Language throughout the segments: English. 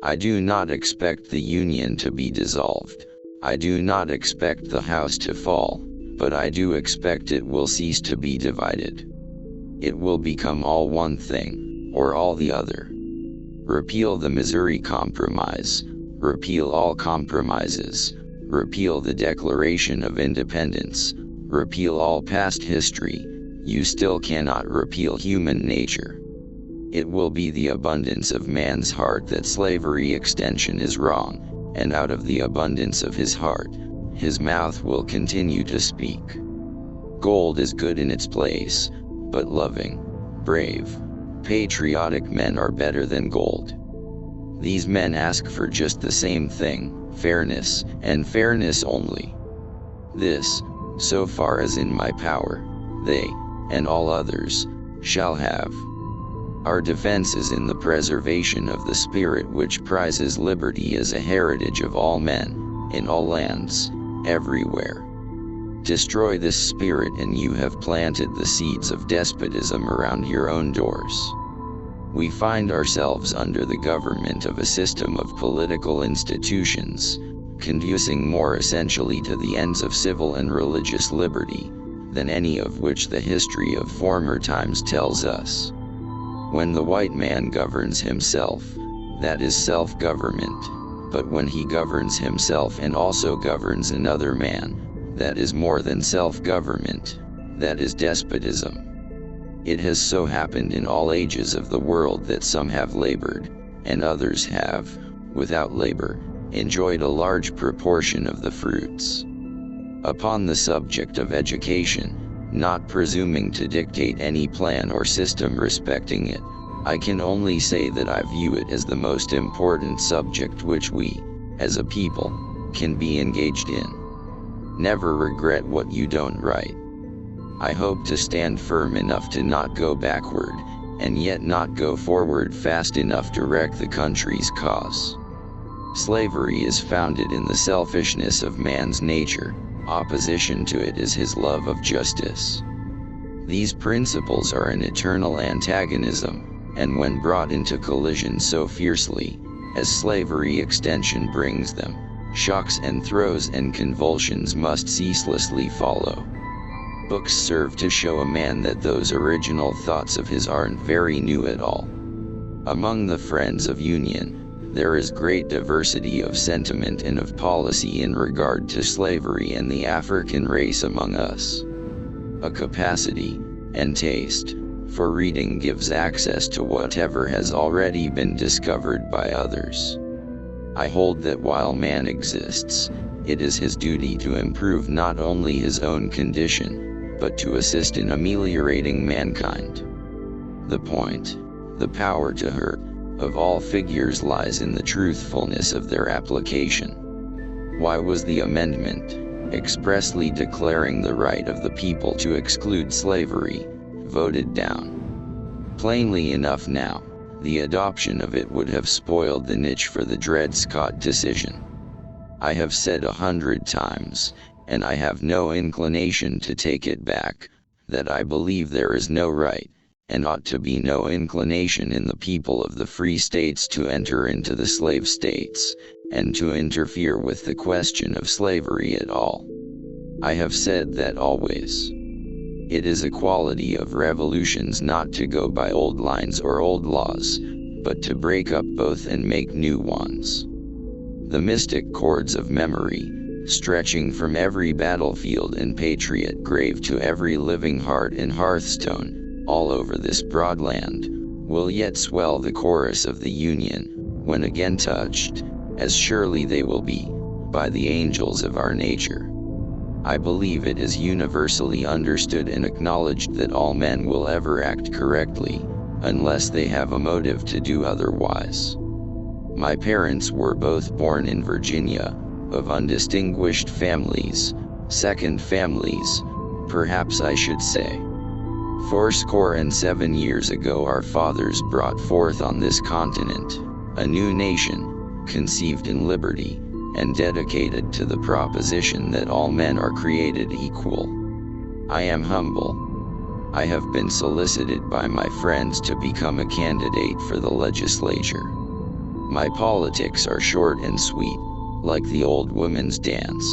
I do not expect the Union to be dissolved. I do not expect the house to fall, but I do expect it will cease to be divided. It will become all one thing, or all the other. Repeal the Missouri Compromise, repeal all compromises, repeal the Declaration of Independence, repeal all past history, you still cannot repeal human nature. It will be the abundance of man's heart that slavery extension is wrong, and out of the abundance of his heart, his mouth will continue to speak. Gold is good in its place, but loving, brave, patriotic men are better than gold. These men ask for just the same thing, fairness, and fairness only. This, so far as in my power, they, and all others, shall have. Our defense is in the preservation of the spirit which prizes liberty as a heritage of all men, in all lands, everywhere. Destroy this spirit and you have planted the seeds of despotism around your own doors. We find ourselves under the government of a system of political institutions, conducing more essentially to the ends of civil and religious liberty, than any of which the history of former times tells us. When the white man governs himself, that is self-government, but when he governs himself and also governs another man, that is more than self-government, that is despotism. It has so happened in all ages of the world that some have labored, and others have, without labor, enjoyed a large proportion of the fruits. Upon the subject of education, not presuming to dictate any plan or system respecting it, I can only say that I view it as the most important subject which we, as a people, can be engaged in. Never regret what you don't write. I hope to stand firm enough to not go backward, and yet not go forward fast enough to wreck the country's cause. Slavery is founded in the selfishness of man's nature. Opposition to it is his love of justice. These principles are an eternal antagonism, and when brought into collision so fiercely, as slavery extension brings them, shocks and throes and convulsions must ceaselessly follow. Books serve to show a man that those original thoughts of his aren't very new at all. Among the friends of union, there is great diversity of sentiment and of policy in regard to slavery and the African race among us. A capacity, and taste, for reading gives access to whatever has already been discovered by others. I hold that while man exists, it is his duty to improve not only his own condition, but to assist in ameliorating mankind. The point, the power to hurt, of all figures lies in the truthfulness of their application. Why was the amendment, expressly declaring the right of the people to exclude slavery, voted down? Plainly enough now, the adoption of it would have spoiled the niche for the Dred Scott decision. I have said 100 times, and I have no inclination to take it back, that I believe there is no right, and ought to be no inclination in the people of the free states to enter into the slave states, and to interfere with the question of slavery at all. I have said that always. It is a quality of revolutions not to go by old lines or old laws, but to break up both and make new ones. The mystic cords of memory, stretching from every battlefield and patriot grave to every living heart and hearthstone, all over this broad land, will yet swell the chorus of the Union, when again touched, as surely they will be, by the angels of our nature. I believe it is universally understood and acknowledged that all men will ever act correctly, unless they have a motive to do otherwise. My parents were both born in Virginia, of undistinguished families, second families, perhaps I should say. 87 years ago our fathers brought forth on this continent, a new nation, conceived in liberty, and dedicated to the proposition that all men are created equal. I am humble. I have been solicited by my friends to become a candidate for the legislature. My politics are short and sweet, like the old woman's dance.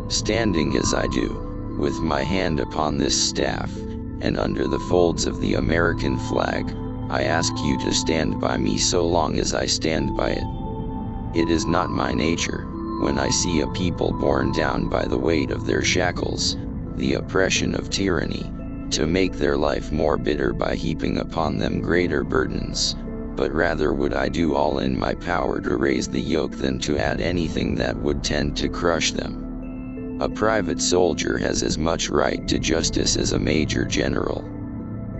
Standing as I do, with my hand upon this staff, and under the folds of the American flag, I ask you to stand by me so long as I stand by it. It is not my nature, when I see a people borne down by the weight of their shackles, the oppression of tyranny, to make their life more bitter by heaping upon them greater burdens, but rather would I do all in my power to raise the yoke than to add anything that would tend to crush them. A private soldier has as much right to justice as a major general.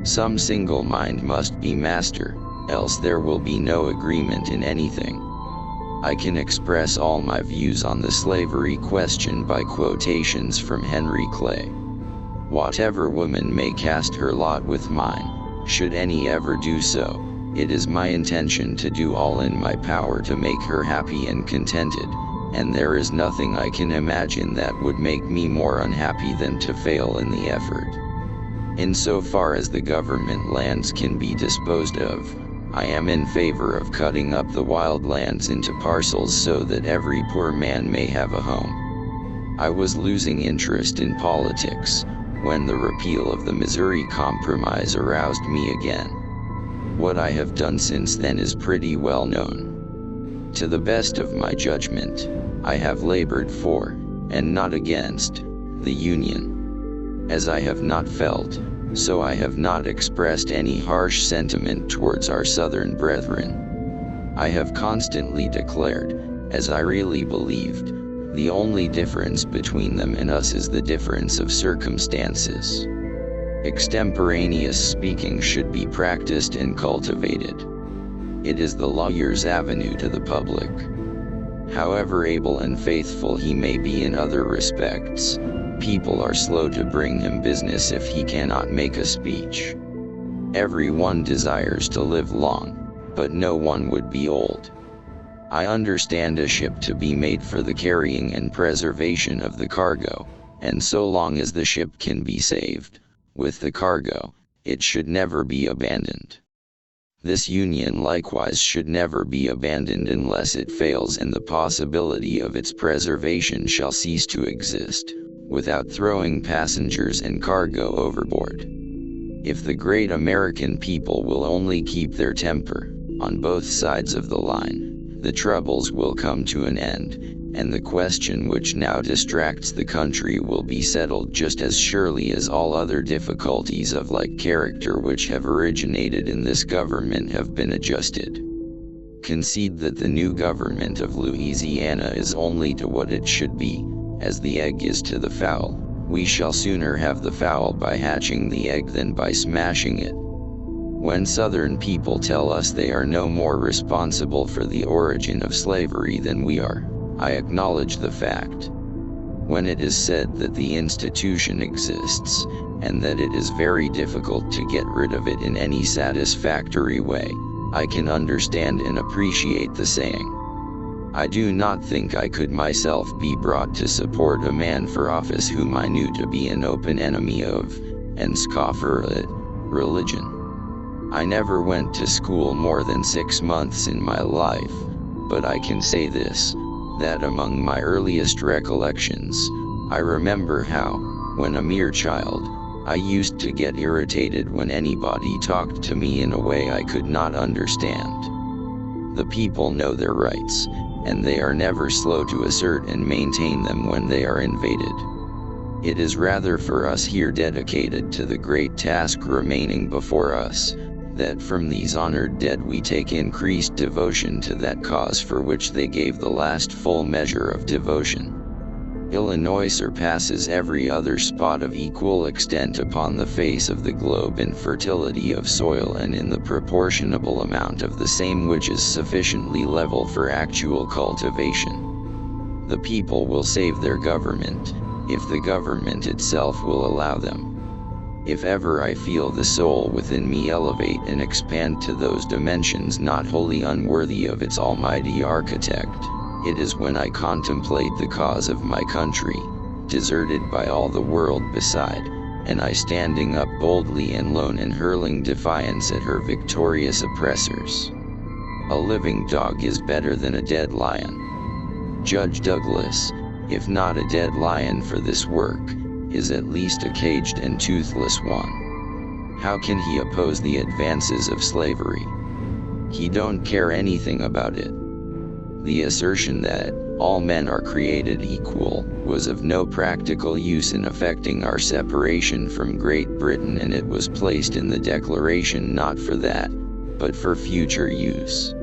Some single mind must be master, else there will be no agreement in anything. I can express all my views on the slavery question by quotations from Henry Clay. Whatever woman may cast her lot with mine, should any ever do so, it is my intention to do all in my power to make her happy and contented, and there is nothing I can imagine that would make me more unhappy than to fail in the effort. Insofar as the government lands can be disposed of, I am in favor of cutting up the wild lands into parcels so that every poor man may have a home. I was losing interest in politics, when the repeal of the Missouri Compromise aroused me again. What I have done since then is pretty well known. To the best of my judgment, I have labored for, and not against, the Union. As I have not felt, so I have not expressed any harsh sentiment towards our Southern brethren. I have constantly declared, as I really believed, the only difference between them and us is the difference of circumstances. Extemporaneous speaking should be practiced and cultivated. It is the lawyer's avenue to the public. However able and faithful he may be in other respects, people are slow to bring him business if he cannot make a speech. Everyone desires to live long, but no one would be old. I understand a ship to be made for the carrying and preservation of the cargo, and so long as the ship can be saved, with the cargo, it should never be abandoned. This Union likewise should never be abandoned unless it fails and the possibility of its preservation shall cease to exist, without throwing passengers and cargo overboard. If the great American people will only keep their temper, on both sides of the line, the troubles will come to an end, and the question which now distracts the country will be settled just as surely as all other difficulties of like character which have originated in this government have been adjusted. Concede that the new government of Louisiana is only to what it should be, as the egg is to the fowl, we shall sooner have the fowl by hatching the egg than by smashing it. When Southern people tell us they are no more responsible for the origin of slavery than we are, I acknowledge the fact. When it is said that the institution exists, and that it is very difficult to get rid of it in any satisfactory way, I can understand and appreciate the saying. I do not think I could myself be brought to support a man for office whom I knew to be an open enemy of, and scoffer at, religion. I never went to school more than 6 months in my life, but I can say this, that among my earliest recollections, I remember how, when a mere child, I used to get irritated when anybody talked to me in a way I could not understand. The people know their rights, and they are never slow to assert and maintain them when they are invaded. It is rather for us here dedicated to the great task remaining before us, that from these honored dead we take increased devotion to that cause for which they gave the last full measure of devotion. Illinois surpasses every other spot of equal extent upon the face of the globe in fertility of soil and in the proportionable amount of the same which is sufficiently level for actual cultivation. The people will save their government, if the government itself will allow them. If ever I feel the soul within me elevate and expand to those dimensions not wholly unworthy of its almighty architect, it is when I contemplate the cause of my country, deserted by all the world beside, and I standing up boldly and lone and hurling defiance at her victorious oppressors. A living dog is better than a dead lion. Judge Douglas, if not a dead lion for this work, is at least a caged and toothless one. How can he oppose the advances of slavery? He don't care anything about it. The assertion that all men are created equal was of no practical use in effecting our separation from Great Britain, and it was placed in the Declaration not for that, but for future use.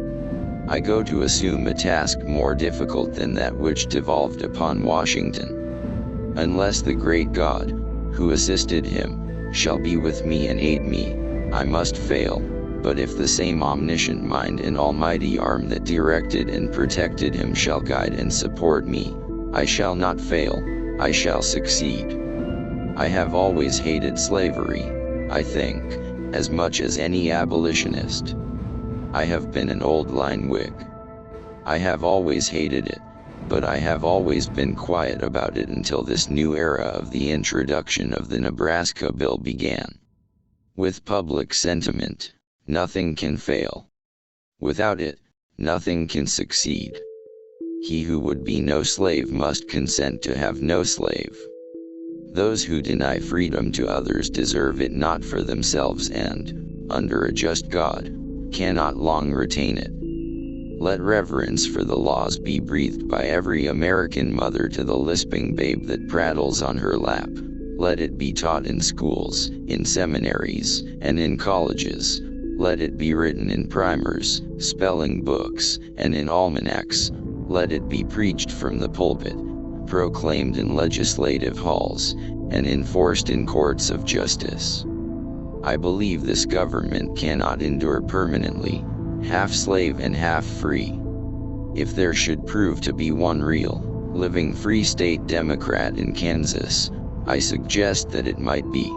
I go to assume a task more difficult than that which devolved upon Washington. Unless the great God, who assisted him, shall be with me and aid me, I must fail. But if the same omniscient mind and almighty arm that directed and protected him shall guide and support me, I shall not fail, I shall succeed. I have always hated slavery, I think, as much as any abolitionist. I have been an old line Whig. I have always hated it, but I have always been quiet about it until this new era of the introduction of the Nebraska Bill began. With public sentiment, nothing can fail. Without it, nothing can succeed. He who would be no slave must consent to have no slave. Those who deny freedom to others deserve it not for themselves and, under a just God, cannot long retain it. Let reverence for the laws be breathed by every American mother to the lisping babe that prattles on her lap. Let it be taught in schools, in seminaries, and in colleges. Let it be written in primers, spelling books, and in almanacs. Let it be preached from the pulpit, proclaimed in legislative halls, and enforced in courts of justice. I believe this government cannot endure permanently, half slave and half free. If there should prove to be one real, living free state Democrat in Kansas, I suggest that it might be